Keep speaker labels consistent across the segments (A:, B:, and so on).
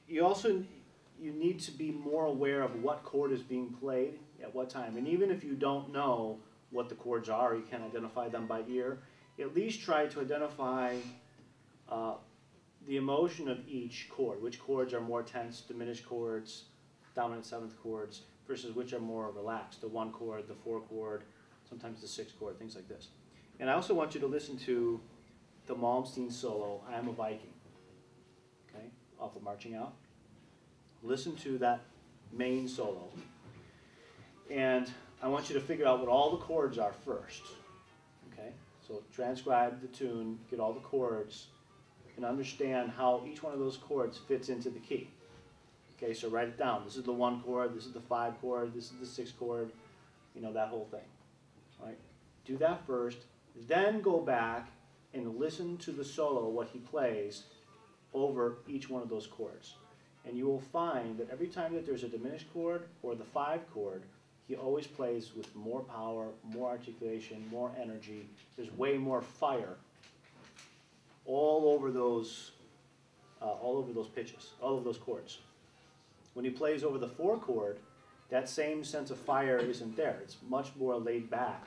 A: you also you need to be more aware of what chord is being played at what time. And even if you don't know what the chords are, you can identify them by ear, at least try to identify the emotion of each chord, which chords are more tense, diminished chords, dominant seventh chords, versus which are more relaxed, the one chord, the four chord, sometimes the six chord, things like this. And I also want you to listen to the Malmsteen solo, I Am a Viking, okay, off of Marching Out. Listen to that main solo, and I want you to figure out what all the chords are first, okay? So transcribe the tune, get all the chords, and understand how each one of those chords fits into the key. Okay, so write it down. This is the one chord, this is the five chord, this is the six chord, you know, that whole thing. All right? Do that first, then go back and listen to the solo, what he plays, over each one of those chords. And you will find that every time that there's a diminished chord or the five chord, he always plays with more power, more articulation, more energy. There's way more fire all over those pitches, all of those chords. When he plays over the four chord, that same sense of fire isn't there. It's much more laid back.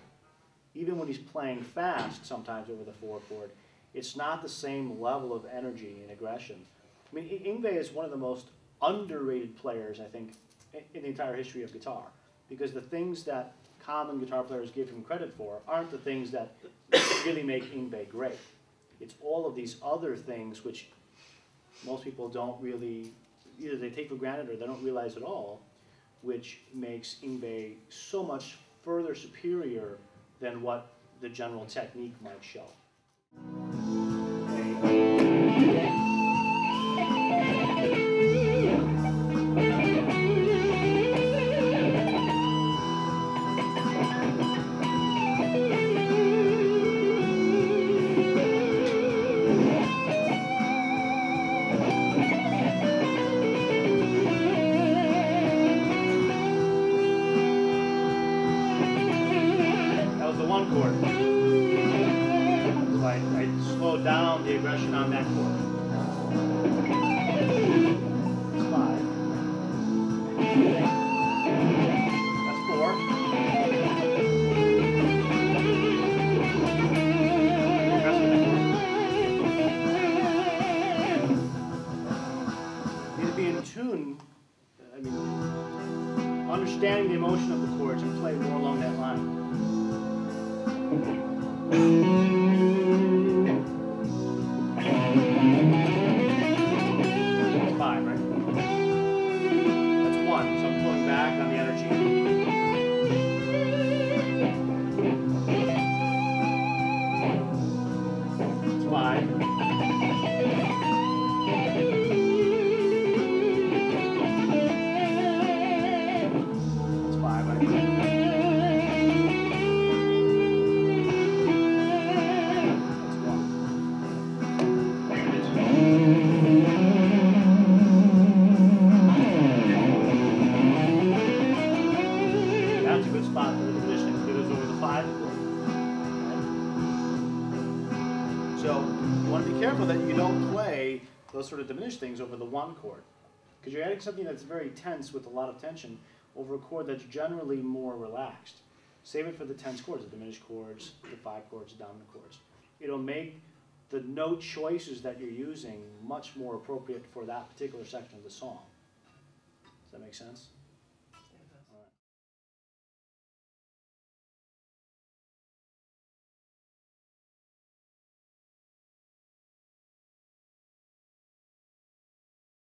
A: Even when he's playing fast, sometimes over the four chord, it's not the same level of energy and aggression. I mean, Yngwie is one of the most underrated players, I think, in the entire history of guitar, because the things that common guitar players give him credit for aren't the things that really make Yngwie great. It's all of these other things which most people don't really, either they take for granted or they don't realize at all, which makes Yngwie so much further superior than what the general technique might show. One chord. So I slowed down the aggression on that chord. That's five. That's four. You need to be in tune. I mean, understanding the emotion of the chords and play more along that line. Five, right? That's one, so I'm pulling back on the energy. It's five. That's five, right? That's a good spot for the diminishing because it was over the five chord. Okay. So you want to be careful that you don't play those sort of diminished things over the one chord, because you're adding something that's very tense with a lot of tension over a chord that's generally more relaxed. Save it for the tense chords, the diminished chords, the five chords, the dominant chords. It'll make the note choices that you're using much more appropriate for that particular section of the song. Does that make sense?